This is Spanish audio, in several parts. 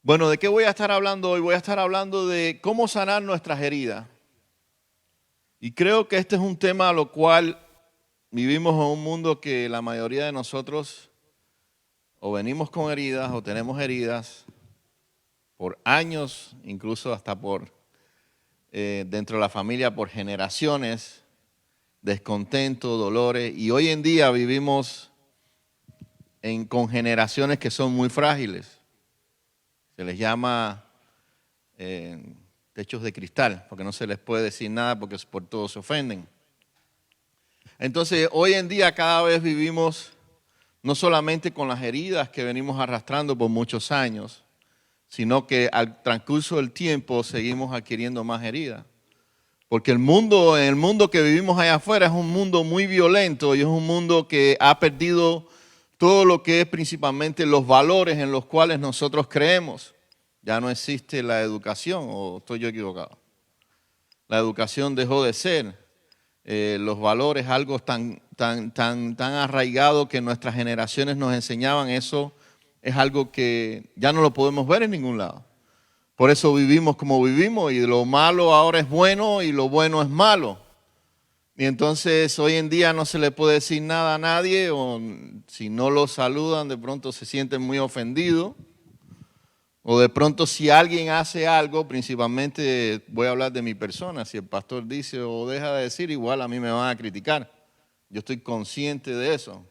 Bueno, ¿de qué voy a estar hablando hoy? Voy a estar hablando de cómo sanar nuestras heridas. Y creo que este es un tema a lo cual vivimos en un mundo que la mayoría de nosotros o venimos con heridas o tenemos heridas por años, incluso hasta por dentro de la familia por generaciones, descontento, dolores. Y hoy en día vivimos con generaciones que son muy frágiles. Se les llama techos de cristal, porque no se les puede decir nada porque por todo se ofenden. Entonces, hoy en día cada vez vivimos no solamente con las heridas que venimos arrastrando por muchos años, sino que al transcurso del tiempo seguimos adquiriendo más heridas. Porque en el mundo que vivimos allá afuera es un mundo muy violento y es un mundo que ha perdido todo lo que es principalmente los valores en los cuales nosotros creemos. Ya no existe la educación, ¿o estoy yo equivocado? La educación dejó de ser. Los valores, algo tan arraigado que nuestras generaciones nos enseñaban, eso es algo que ya no lo podemos ver en ningún lado. Por eso vivimos como vivimos y lo malo ahora es bueno y lo bueno es malo. Y entonces hoy en día no se le puede decir nada a nadie o si no lo saludan de pronto se sienten muy ofendidos. O de pronto si alguien hace algo, principalmente voy a hablar de mi persona, si el pastor dice o deja de decir, igual a mí me van a criticar. Yo estoy consciente de eso,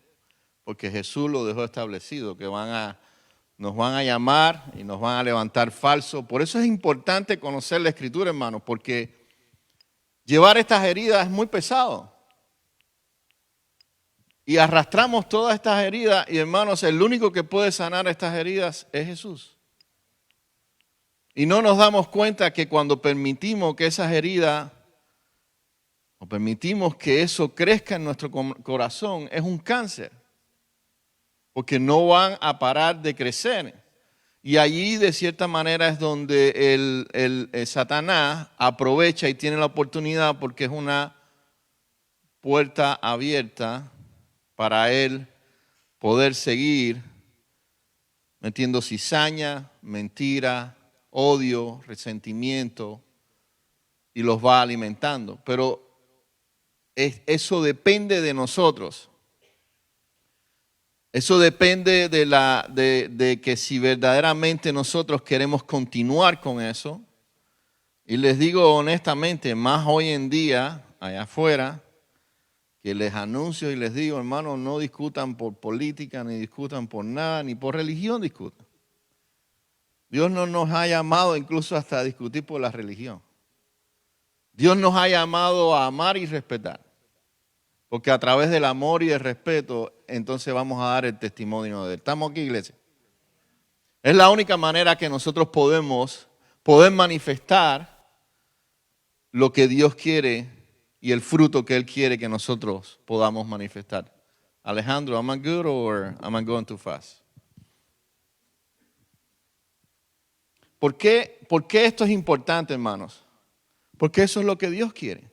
porque Jesús lo dejó establecido, que nos van a llamar y nos van a levantar falsos. Por eso es importante conocer la Escritura, hermanos, porque llevar estas heridas es muy pesado. Y arrastramos todas estas heridas y, hermanos, el único que puede sanar estas heridas es Jesús. Y no nos damos cuenta que cuando permitimos que esas heridas, o permitimos que eso crezca en nuestro corazón, es un cáncer. Porque no van a parar de crecer. Y allí, de cierta manera, es donde el Satanás aprovecha y tiene la oportunidad porque es una puerta abierta para él poder seguir metiendo cizaña, mentira, odio, resentimiento, y los va alimentando. Pero eso depende de nosotros. Eso depende de que si verdaderamente nosotros queremos continuar con eso. Y les digo honestamente, más hoy en día, allá afuera, que les anuncio y les digo, hermanos, no discutan por política, ni discutan por nada, ni por religión discutan. Dios no nos ha llamado incluso hasta a discutir por la religión. Dios nos ha llamado a amar y respetar. Porque a través del amor y el respeto, entonces vamos a dar el testimonio de él. ¿Estamos aquí, iglesia? Es la única manera que nosotros podemos manifestar lo que Dios quiere y el fruto que Él quiere que nosotros podamos manifestar. Alejandro, am I good or am I going too fast? ¿Por qué esto es importante, hermanos? Porque eso es lo que Dios quiere.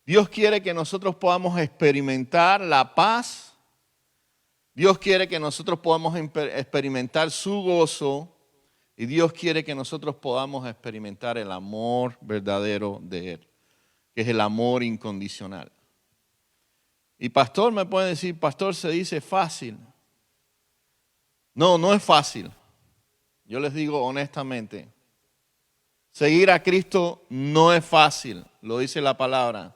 Dios quiere que nosotros podamos experimentar la paz. Dios quiere que nosotros podamos experimentar su gozo. Y Dios quiere que nosotros podamos experimentar el amor verdadero de Él, que es el amor incondicional. Y pastor, me pueden decir, pastor, se dice fácil. No, no es fácil. Yo les digo honestamente, seguir a Cristo no es fácil, lo dice la palabra.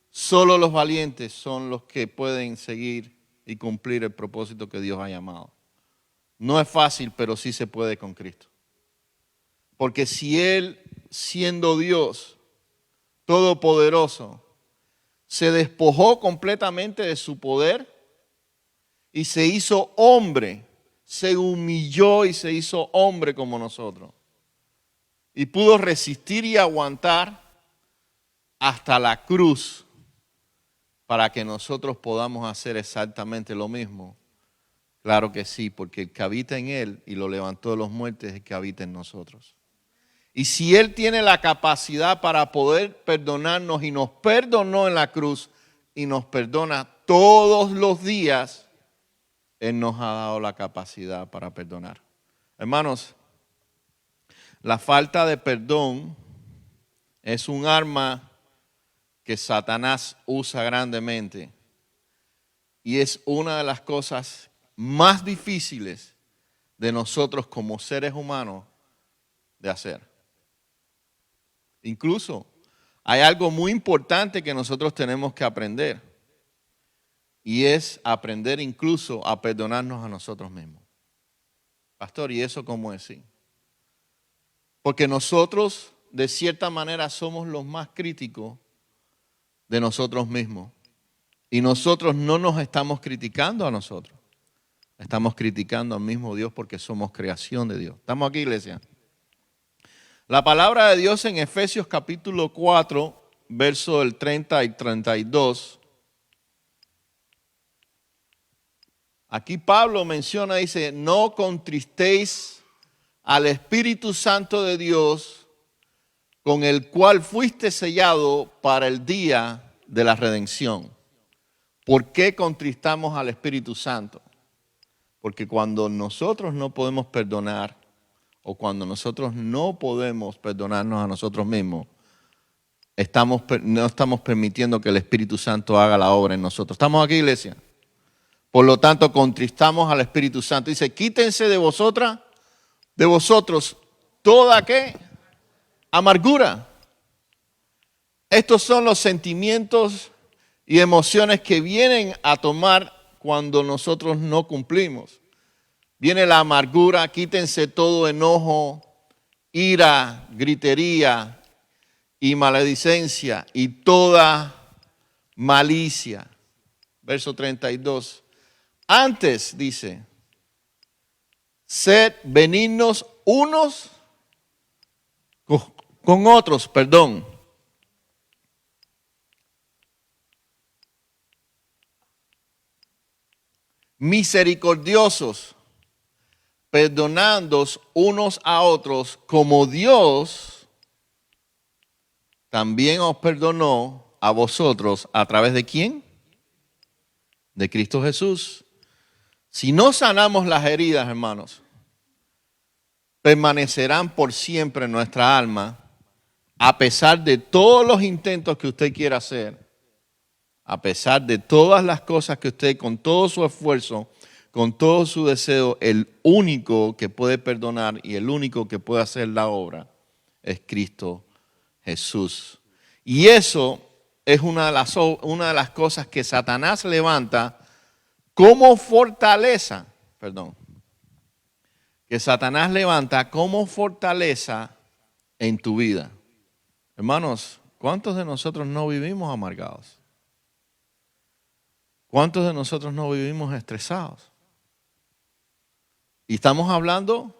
Solo los valientes son los que pueden seguir y cumplir el propósito que Dios ha llamado. No es fácil, pero sí se puede con Cristo. Porque si Él, siendo Dios todopoderoso, se despojó completamente de su poder y se hizo hombre, se humilló y se hizo hombre como nosotros. Y pudo resistir y aguantar hasta la cruz para que nosotros podamos hacer exactamente lo mismo. Claro que sí, porque el que habita en Él y lo levantó de los muertos es el que habita en nosotros. Y si Él tiene la capacidad para poder perdonarnos y nos perdonó en la cruz y nos perdona todos los días, Él nos ha dado la capacidad para perdonar. Hermanos, la falta de perdón es un arma que Satanás usa grandemente y es una de las cosas más difíciles de nosotros como seres humanos de hacer. Incluso hay algo muy importante que nosotros tenemos que aprender y es aprender incluso a perdonarnos a nosotros mismos. Pastor, ¿y eso cómo es? Sí. Porque nosotros de cierta manera somos los más críticos de nosotros mismos y nosotros no nos estamos criticando a nosotros, estamos criticando al mismo Dios porque somos creación de Dios. ¿Estamos aquí, iglesia? La palabra de Dios en Efesios capítulo 4, verso del 30 y 32. Aquí Pablo menciona, dice, no contristéis al Espíritu Santo de Dios, con el cual fuiste sellado para el día de la redención. ¿Por qué contristamos al Espíritu Santo? Porque cuando nosotros no podemos perdonar, o cuando nosotros no podemos perdonarnos a nosotros mismos, no estamos permitiendo que el Espíritu Santo haga la obra en nosotros. ¿Estamos aquí, iglesia? Por lo tanto, contristamos al Espíritu Santo. Dice, quítense de vosotros, toda ¿qué? Amargura. Estos son los sentimientos y emociones que vienen a tomar cuando nosotros no cumplimos. Viene la amargura, quítense todo enojo, ira, gritería y maledicencia y toda malicia. Verso 32. Antes, dice, sed benignos unos con otros, misericordiosos, perdonándoos unos a otros, como Dios también os perdonó a vosotros, ¿a través de quién? De Cristo Jesús. Si no sanamos las heridas, hermanos, permanecerán por siempre en nuestra alma, a pesar de todos los intentos que usted quiera hacer, a pesar de todas las cosas que usted, con todo su esfuerzo, con todo su deseo, el único que puede perdonar y el único que puede hacer la obra es Cristo Jesús. Y eso es una de las cosas que Satanás levanta como fortaleza, que Satanás levanta como fortaleza en tu vida. Hermanos, ¿cuántos de nosotros no vivimos amargados? ¿Cuántos de nosotros no vivimos estresados? Y estamos hablando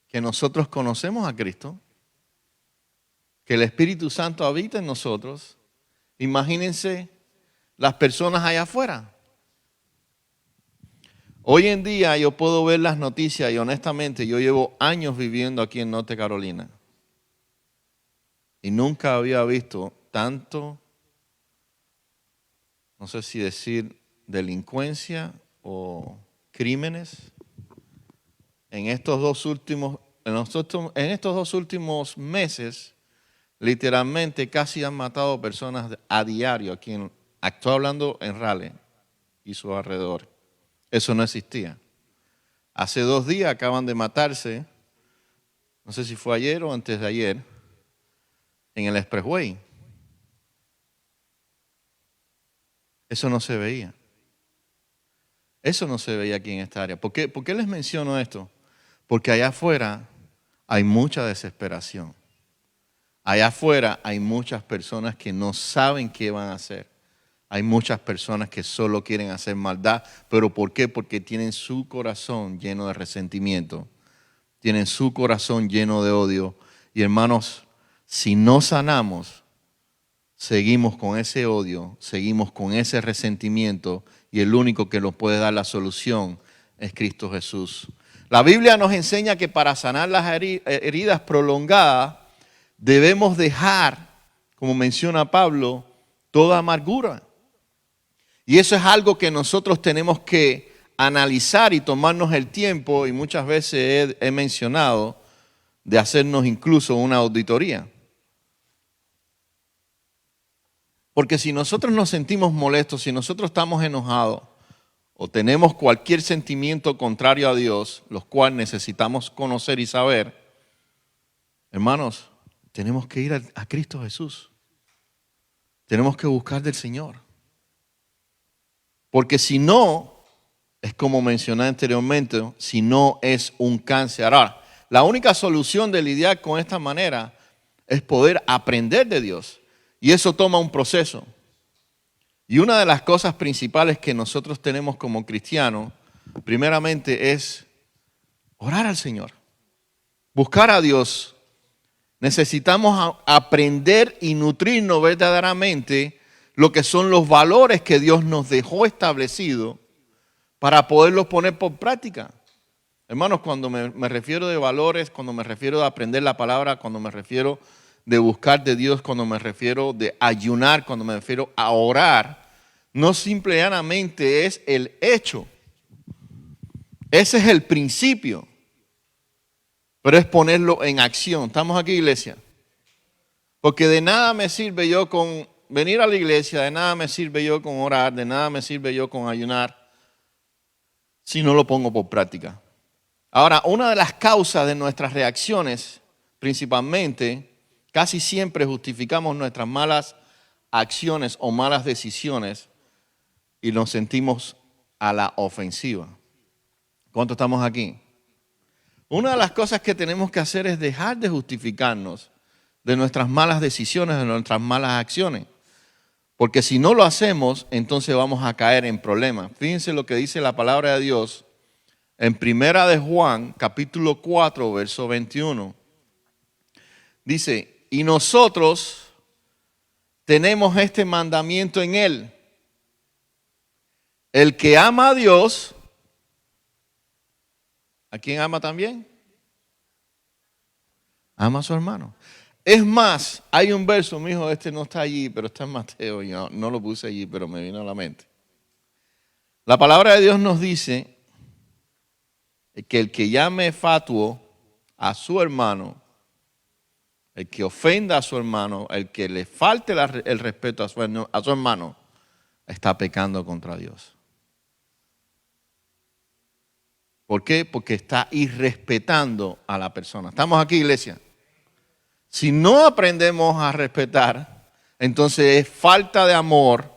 que nosotros conocemos a Cristo, que el Espíritu Santo habita en nosotros. Imagínense las personas allá afuera. Hoy en día yo puedo ver las noticias y honestamente yo llevo años viviendo aquí en Norte Carolina y nunca había visto tanto, no sé si decir delincuencia o crímenes en estos dos últimos meses. Literalmente casi han matado personas a diario aquí estoy hablando en Raleigh y su alrededor. Eso no existía. Hace 2 días acaban de matarse, no sé si fue ayer o antes de ayer, en el Expressway. Eso no se veía. Eso no se veía aquí en esta área. ¿Por qué les menciono esto? Porque allá afuera hay mucha desesperación. Allá afuera hay muchas personas que no saben qué van a hacer. Hay muchas personas que solo quieren hacer maldad. ¿Pero por qué? Porque tienen su corazón lleno de resentimiento. Tienen su corazón lleno de odio. Y hermanos, si no sanamos, seguimos con ese odio, seguimos con ese resentimiento. Y el único que nos puede dar la solución es Cristo Jesús. La Biblia nos enseña que para sanar las heridas prolongadas debemos dejar, como menciona Pablo, toda amargura. Y eso es algo que nosotros tenemos que analizar y tomarnos el tiempo, y muchas veces he mencionado, de hacernos incluso una auditoría. Porque si nosotros nos sentimos molestos, si nosotros estamos enojados o tenemos cualquier sentimiento contrario a Dios, los cuales necesitamos conocer y saber, hermanos, tenemos que ir a Cristo Jesús. Tenemos que buscar del Señor. Porque si no, es como mencioné anteriormente, si no es un cáncer. Ahora, la única solución de lidiar con esta manera es poder aprender de Dios. Y eso toma un proceso. Y una de las cosas principales que nosotros tenemos como cristianos, primeramente es orar al Señor. Buscar a Dios. Necesitamos aprender y nutrirnos verdaderamente lo que son los valores que Dios nos dejó establecidos para poderlos poner por práctica. Hermanos, cuando me refiero de valores, cuando me refiero de aprender la palabra, cuando me refiero de buscar de Dios, cuando me refiero de ayunar, cuando me refiero a orar, no simplemente es el hecho. Ese es el principio. Pero es ponerlo en acción. ¿Estamos aquí, iglesia? Porque de nada me sirve yo con venir a la iglesia, de nada me sirve yo con orar, de nada me sirve yo con ayunar, si no lo pongo por práctica. Ahora, una de las causas de nuestras reacciones, principalmente, casi siempre justificamos nuestras malas acciones o malas decisiones y nos sentimos a la ofensiva. ¿Cuántos estamos aquí? Una de las cosas que tenemos que hacer es dejar de justificarnos de nuestras malas decisiones, de nuestras malas acciones. Porque si no lo hacemos, entonces vamos a caer en problemas. Fíjense lo que dice la palabra de Dios en Primera de Juan, capítulo 4, verso 21. Dice, y nosotros tenemos este mandamiento en él. El que ama a Dios, ¿a quién ama también? Ama a su hermano. Es más, hay un verso, mi hijo, este no está allí, pero está en Mateo, yo no lo puse allí, pero me vino a la mente. La palabra de Dios nos dice que el que llame fatuo a su hermano, el que ofenda a su hermano, el que le falte el respeto a su hermano, está pecando contra Dios. ¿Por qué? Porque está irrespetando a la persona. ¿Estamos aquí, iglesia? Si no aprendemos a respetar, entonces es falta de amor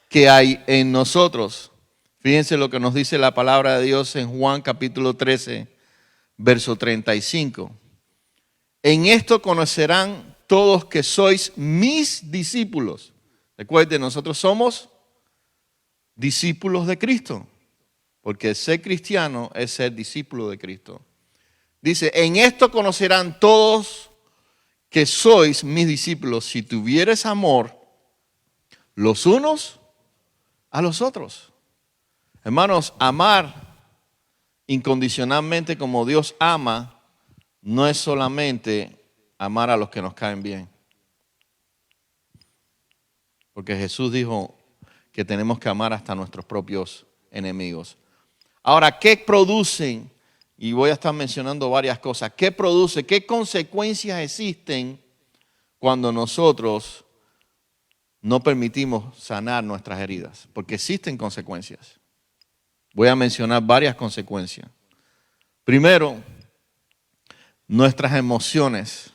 que hay en nosotros. Fíjense lo que nos dice la palabra de Dios en Juan capítulo 13, verso 35. En esto conocerán todos que sois mis discípulos. Recuerden, nosotros somos discípulos de Cristo, porque ser cristiano es ser discípulo de Cristo. Dice, en esto conocerán todos que sois mis discípulos si tuvieres amor los unos a los otros. Hermanos, amar incondicionalmente como Dios ama no es solamente amar a los que nos caen bien. Porque Jesús dijo que tenemos que amar hasta nuestros propios enemigos. Ahora, ¿qué producen? Y voy a estar mencionando varias cosas. ¿Qué produce? ¿Qué consecuencias existen cuando nosotros no permitimos sanar nuestras heridas? Porque existen consecuencias. Voy a mencionar varias consecuencias. Primero, nuestras emociones.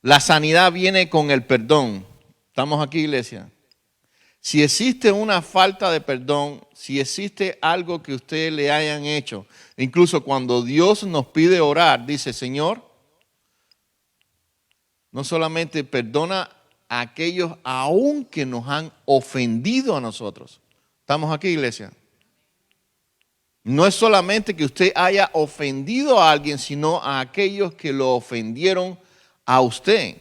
La sanidad viene con el perdón. ¿Estamos aquí, iglesia? Si existe una falta de perdón, si existe algo que ustedes le hayan hecho, incluso cuando Dios nos pide orar, dice, Señor, no solamente perdona a aquellos aún que nos han ofendido a nosotros. ¿Estamos aquí, iglesia? No es solamente que usted haya ofendido a alguien, sino a aquellos que lo ofendieron a usted.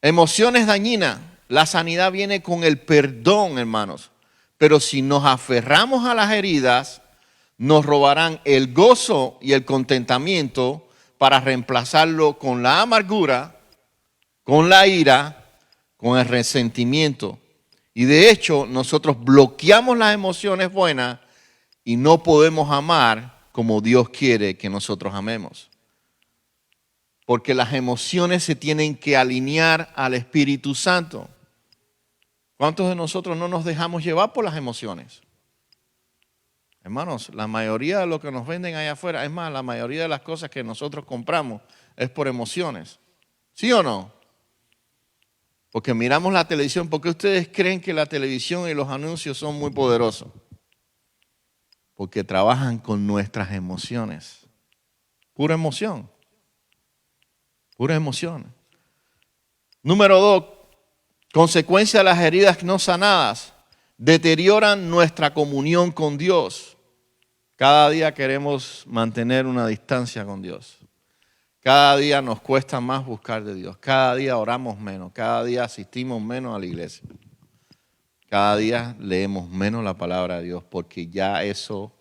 Emociones dañinas. La sanidad viene con el perdón, hermanos. Pero si nos aferramos a las heridas, nos robarán el gozo y el contentamiento para reemplazarlo con la amargura, con la ira, con el resentimiento. Y de hecho, nosotros bloqueamos las emociones buenas y no podemos amar como Dios quiere que nosotros amemos. Porque las emociones se tienen que alinear al Espíritu Santo. ¿Cuántos de nosotros no nos dejamos llevar por las emociones? Hermanos, la mayoría de lo que nos venden allá afuera, es más, la mayoría de las cosas que nosotros compramos es por emociones. ¿Sí o no? Porque miramos la televisión. ¿Por qué ustedes creen que la televisión y los anuncios son muy poderosos? Porque trabajan con nuestras emociones. Pura emoción. Pura emoción. Número 2, consecuencia de las heridas no sanadas, deterioran nuestra comunión con Dios. Cada día queremos mantener una distancia con Dios. Cada día nos cuesta más buscar de Dios. Cada día oramos menos. Cada día asistimos menos a la iglesia. Cada día leemos menos la palabra de Dios porque ya eso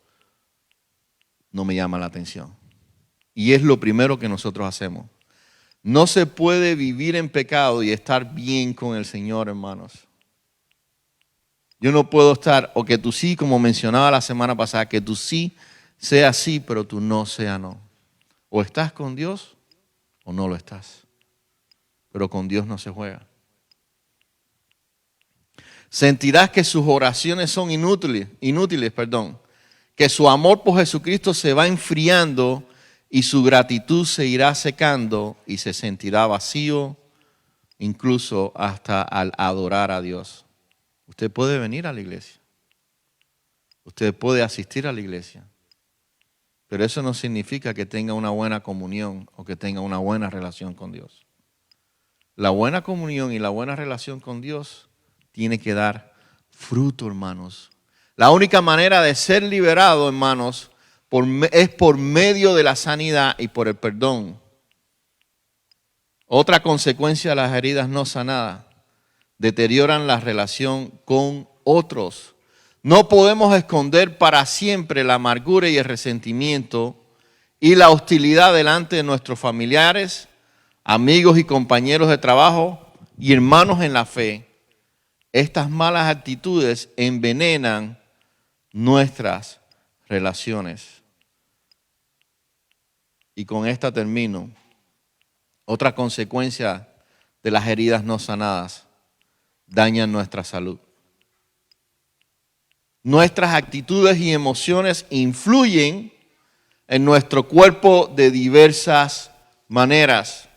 no me llama la atención. Y es lo primero que nosotros hacemos. No se puede vivir en pecado y estar bien con el Señor, hermanos. Yo no puedo estar, o que tú sí, como mencionaba la semana pasada, que tú sí sea sí, pero tú no sea no. O estás con Dios o no lo estás. Pero con Dios no se juega. Sentirás que sus oraciones son inútiles, que su amor por Jesucristo se va enfriando y su gratitud se irá secando y se sentirá vacío, incluso hasta al adorar a Dios. Usted puede venir a la iglesia. Usted puede asistir a la iglesia. Pero eso no significa que tenga una buena comunión o que tenga una buena relación con Dios. La buena comunión y la buena relación con Dios tiene que dar fruto, hermanos. La única manera de ser liberado, hermanos, es por medio de la sanidad y por el perdón. Otra consecuencia de las heridas no sanadas, deterioran la relación con otros. No podemos esconder para siempre la amargura y el resentimiento y la hostilidad delante de nuestros familiares, amigos y compañeros de trabajo y hermanos en la fe. Estas malas actitudes envenenan nuestras relaciones. Y con esta termino. Otra consecuencia de las heridas no sanadas, dañan nuestra salud. Nuestras actitudes y emociones influyen en nuestro cuerpo de diversas maneras.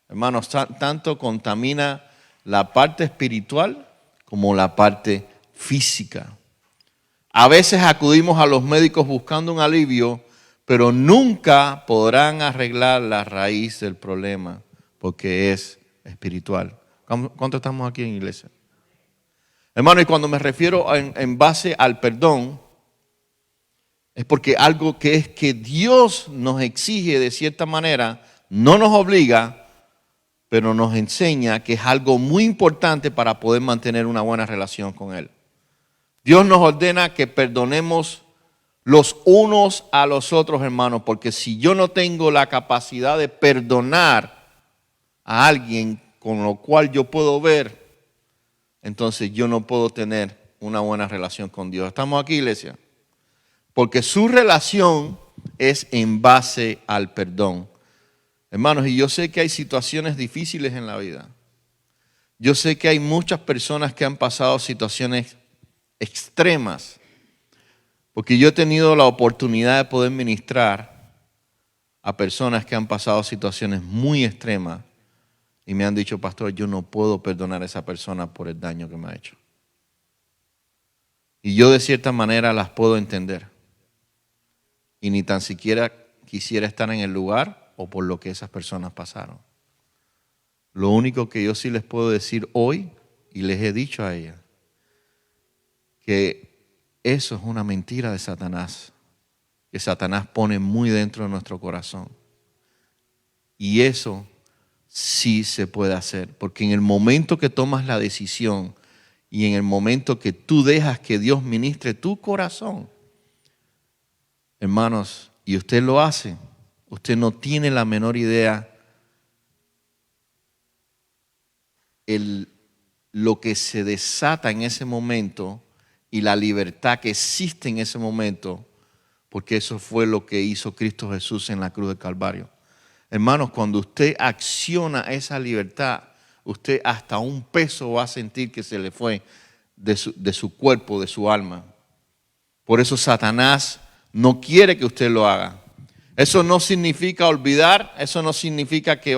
Hermanos, tanto contamina la parte espiritual como la parte física. A veces acudimos a los médicos buscando un alivio, pero nunca podrán arreglar la raíz del problema porque es espiritual. ¿Cuántos estamos aquí en iglesia? Hermano, y cuando me refiero en base al perdón, es porque algo que es que Dios nos exige de cierta manera, no nos obliga, pero nos enseña que es algo muy importante para poder mantener una buena relación con Él. Dios nos ordena que perdonemos los unos a los otros, hermanos, porque si yo no tengo la capacidad de perdonar a alguien con lo cual yo puedo ver, entonces yo no puedo tener una buena relación con Dios. ¿Estamos aquí, iglesia? Porque su relación es en base al perdón. Hermanos, y yo sé que hay situaciones difíciles en la vida. Yo sé que hay muchas personas que han pasado situaciones extremas. Porque yo he tenido la oportunidad de poder ministrar a personas que han pasado situaciones muy extremas y me han dicho, pastor, yo no puedo perdonar a esa persona por el daño que me ha hecho. Y yo de cierta manera las puedo entender. Y ni tan siquiera quisiera estar en el lugar o por lo que esas personas pasaron. Lo único que yo sí les puedo decir hoy, y les he dicho a ellas, que eso es una mentira de Satanás, que Satanás pone muy dentro de nuestro corazón. Y eso sí se puede hacer, porque en el momento que tomas la decisión y en el momento que tú dejas que Dios ministre tu corazón, hermanos, y usted lo hace, usted no tiene la menor idea lo que se desata en ese momento y la libertad que existe en ese momento, porque eso fue lo que hizo Cristo Jesús en la cruz del Calvario. Hermanos, cuando usted acciona esa libertad, usted hasta un peso va a sentir que se le fue de su cuerpo, de su alma. Por eso Satanás no quiere que usted lo haga. Eso no significa olvidar, eso no significa que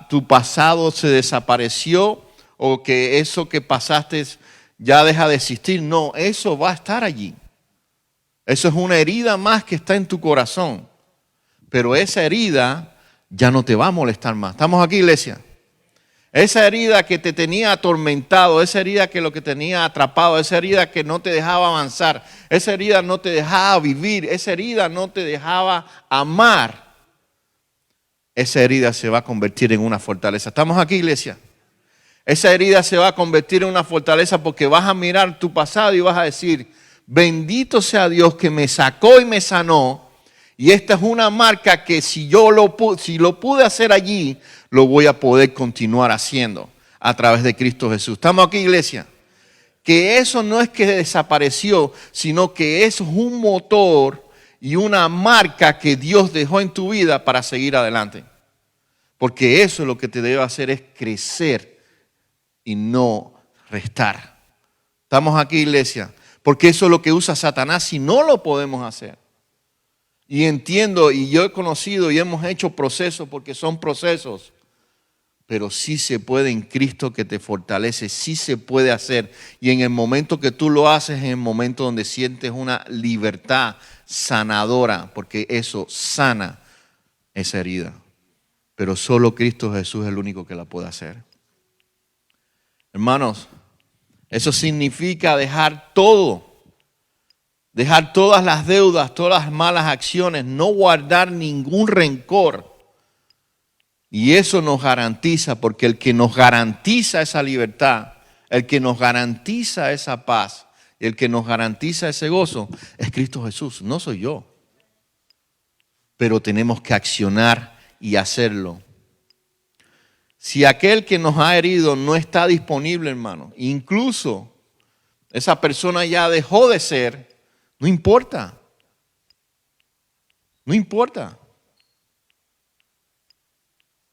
tu pasado se desapareció o que eso que pasaste ya deja de existir. No, eso va a estar allí. Eso es una herida más que está en tu corazón. Pero esa herida ya no te va a molestar más. ¿Estamos aquí, iglesia? Esa herida que te tenía atormentado, esa herida que lo que tenía atrapado, esa herida que no te dejaba avanzar, esa herida no te dejaba vivir, esa herida no te dejaba amar, esa herida se va a convertir en una fortaleza. ¿Estamos aquí, iglesia? Esa herida se va a convertir en una fortaleza porque vas a mirar tu pasado y vas a decir, bendito sea Dios que me sacó y me sanó. Y esta es una marca que si lo pude hacer allí, lo voy a poder continuar haciendo a través de Cristo Jesús. ¿Estamos aquí, iglesia? Que eso no es que desapareció, sino que eso es un motor y una marca que Dios dejó en tu vida para seguir adelante. Porque eso es lo que te debe hacer es crecer y no restar. ¿Estamos aquí, iglesia? Porque eso es lo que usa Satanás y no lo podemos hacer. Y entiendo, y yo he conocido y hemos hecho procesos porque son procesos, pero sí se puede en Cristo que te fortalece, sí se puede hacer. Y en el momento que tú lo haces, en el momento donde sientes una libertad sanadora, porque eso sana esa herida. Pero solo Cristo Jesús es el único que la puede hacer. Hermanos, eso significa dejar todo. Dejar todas las deudas, todas las malas acciones, no guardar ningún rencor. Y eso nos garantiza, porque el que nos garantiza esa libertad, el que nos garantiza esa paz, el que nos garantiza ese gozo, es Cristo Jesús, no soy yo. Pero tenemos que accionar y hacerlo. Si aquel que nos ha herido no está disponible, hermano, incluso esa persona ya dejó de ser, no importa. No importa.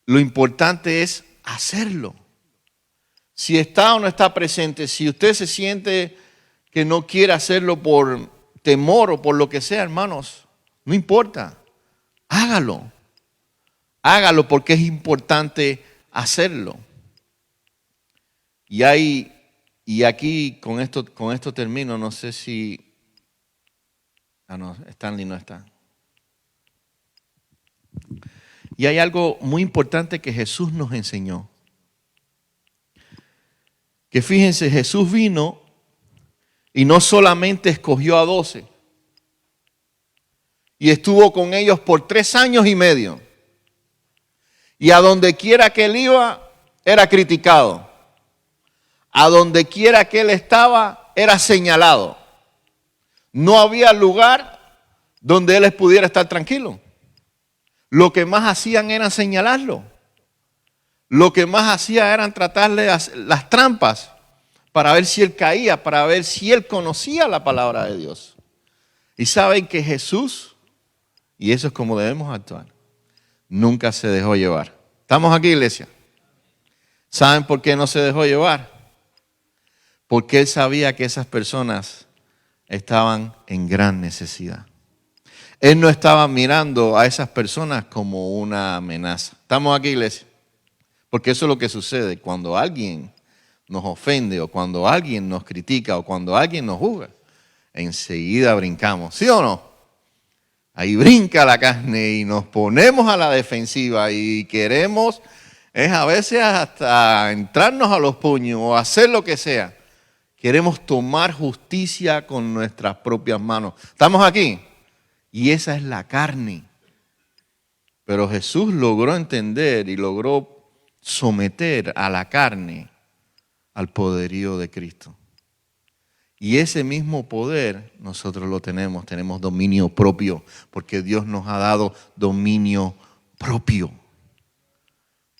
Lo importante es hacerlo. Si está o no está presente, si usted se siente que no quiere hacerlo por temor o por lo que sea, hermanos, no importa. Hágalo. Hágalo porque es importante hacerlo. Y aquí con esto termino, no sé si... no, Stanley no está. Y hay algo muy importante que Jesús nos enseñó. Que fíjense, Jesús vino y no solamente escogió a 12. Y estuvo con ellos por 3 años y medio. Y a donde quiera que él iba, era criticado. A donde quiera que él estaba, era señalado. No había lugar donde él pudiera estar tranquilo. Lo que más hacían era señalarlo. Lo que más hacía eran tratarle las trampas para ver si él caía, para ver si él conocía la palabra de Dios. Y saben que Jesús, y eso es como debemos actuar, nunca se dejó llevar. ¿Estamos aquí, iglesia? ¿Saben por qué no se dejó llevar? Porque él sabía que esas personas estaban en gran necesidad. Él no estaba mirando a esas personas como una amenaza. ¿Estamos aquí, iglesia? Porque eso es lo que sucede cuando alguien nos ofende o cuando alguien nos critica o cuando alguien nos juzga. Enseguida brincamos, ¿sí o no? Ahí brinca la carne y nos ponemos a la defensiva y queremos, a veces hasta entrarnos a los puños o hacer lo que sea. Queremos tomar justicia con nuestras propias manos. ¿Estamos aquí? Y esa es la carne. Pero Jesús logró entender y logró someter a la carne al poderío de Cristo. Y ese mismo poder nosotros lo tenemos dominio propio, porque Dios nos ha dado dominio propio.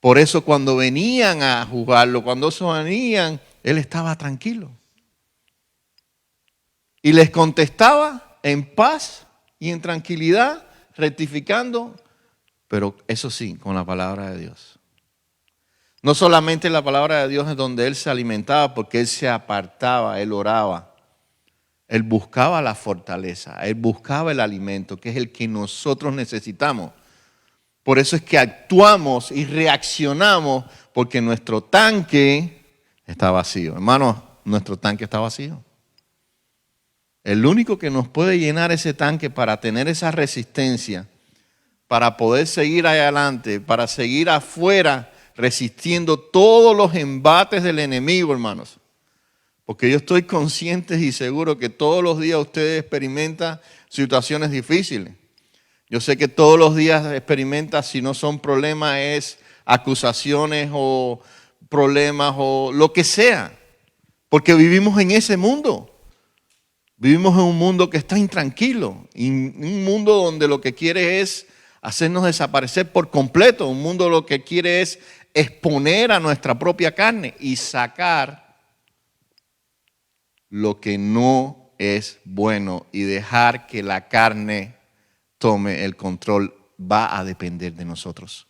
Por eso cuando venían a juzgarlo, cuando venían, Él estaba tranquilo. Y les contestaba en paz y en tranquilidad, rectificando, pero eso sí, con la palabra de Dios. No solamente la palabra de Dios es donde Él se alimentaba, porque Él se apartaba, Él oraba. Él buscaba la fortaleza, Él buscaba el alimento, que es el que nosotros necesitamos. Por eso es que actuamos y reaccionamos, porque nuestro tanque está vacío. Hermanos, nuestro tanque está vacío. El único que nos puede llenar ese tanque para tener esa resistencia, para poder seguir adelante, para seguir afuera, resistiendo todos los embates del enemigo, hermanos. Porque yo estoy consciente y seguro que todos los días ustedes experimentan situaciones difíciles. Yo sé que todos los días experimentan, si no son problemas, es acusaciones o problemas o lo que sea. Porque vivimos en ese mundo. Vivimos en un mundo que está intranquilo. Un mundo donde lo que quiere es hacernos desaparecer por completo. Un mundo lo que quiere es exponer a nuestra propia carne y sacar lo que no es bueno y dejar que la carne tome el control. Va a depender de nosotros.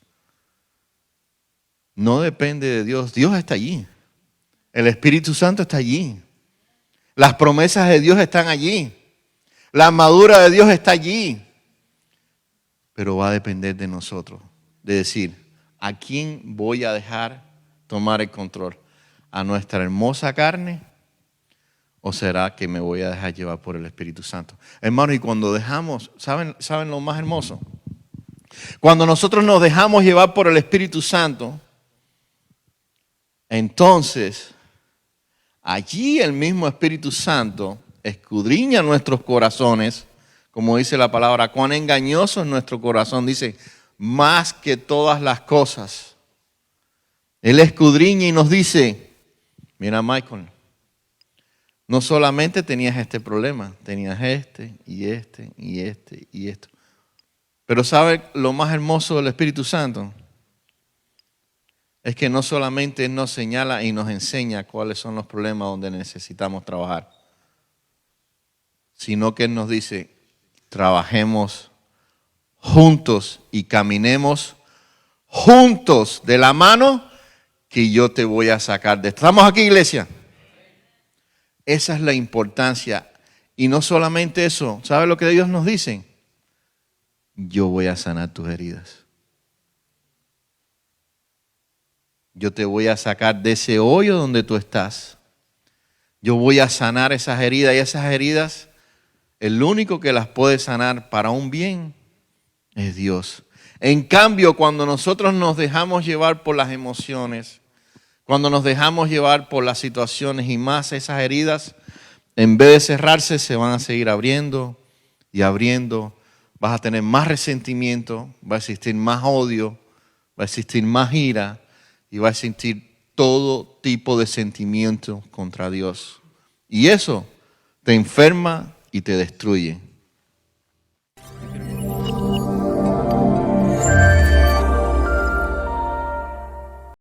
No depende de Dios. Dios está allí. El Espíritu Santo está allí. Las promesas de Dios están allí. La armadura de Dios está allí. Pero va a depender de nosotros. De decir, ¿a quién voy a dejar tomar el control? ¿A nuestra hermosa carne? ¿O será que me voy a dejar llevar por el Espíritu Santo? Hermanos, y cuando dejamos, ¿saben lo más hermoso? Cuando nosotros nos dejamos llevar por el Espíritu Santo, entonces, allí el mismo Espíritu Santo escudriña nuestros corazones, como dice la palabra, cuán engañoso es nuestro corazón, dice, más que todas las cosas. Él escudriña y nos dice, mira Michael, no solamente tenías este problema, tenías este y este y este y esto. Pero ¿sabe lo más hermoso del Espíritu Santo? Es que no solamente Él nos señala y nos enseña cuáles son los problemas donde necesitamos trabajar, sino que Él nos dice, trabajemos juntos y caminemos juntos de la mano que yo te voy a sacar de esto. ¿Estamos aquí, iglesia? Esa es la importancia. Y no solamente eso, ¿sabe lo que Dios nos dice? Yo voy a sanar tus heridas. Yo te voy a sacar de ese hoyo donde tú estás. Yo voy a sanar esas heridas. Y esas heridas, el único que las puede sanar para un bien es Dios. En cambio, cuando nosotros nos dejamos llevar por las emociones, cuando nos dejamos llevar por las situaciones y más esas heridas, en vez de cerrarse, se van a seguir abriendo y abriendo. Vas a tener más resentimiento, va a existir más odio, va a existir más ira y va a existir todo tipo de sentimiento contra Dios. Y eso te enferma y te destruye.